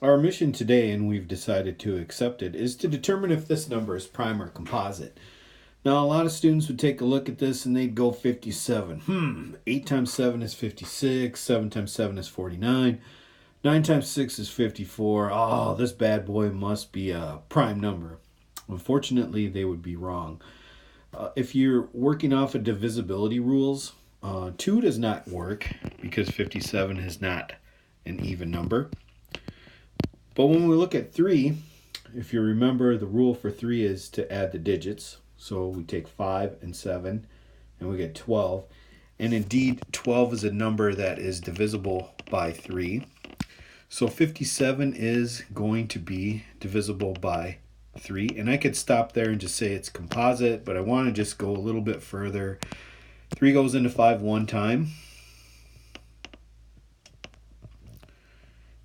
Our mission today, and we've decided to accept it, is to determine if this number is prime or composite. Now, a lot of students would take a look at this and they'd go 57. 8 times 7 is 56, 7 times 7 is 49, 9 times 6 is 54. Oh, this bad boy must be a prime number. Unfortunately, they would be wrong. If you're working off of divisibility rules, 2 does not work because 57 is not an even number. But when we look at 3, if you remember, the rule for 3 is to add the digits. So we take 5 and 7 and we get 12. And indeed, 12 is a number that is divisible by 3. So 57 is going to be divisible by 3. And I could stop there and just say it's composite, but I want to just go a little bit further. 3 goes into 5 one time.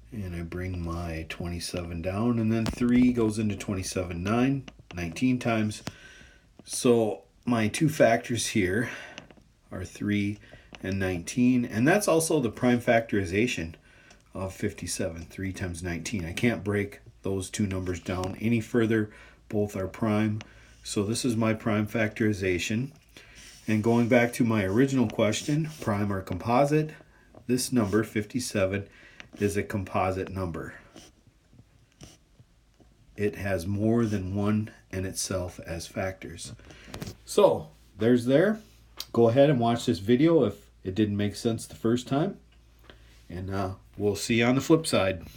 And I bring my 27 down, and then 3 goes into 27 19 times. So my two factors here are 3 and 19, and that's also the prime factorization of 57, 3 times 19. I can't break those two numbers down any further. Both are prime. So this is my prime factorization. And going back to my original question, prime or composite, this number, 57, is a composite number. It has more than 1 in itself as factors. So, there's there. Go ahead and watch this video if it didn't make sense the first time. And we'll see you on the flip side.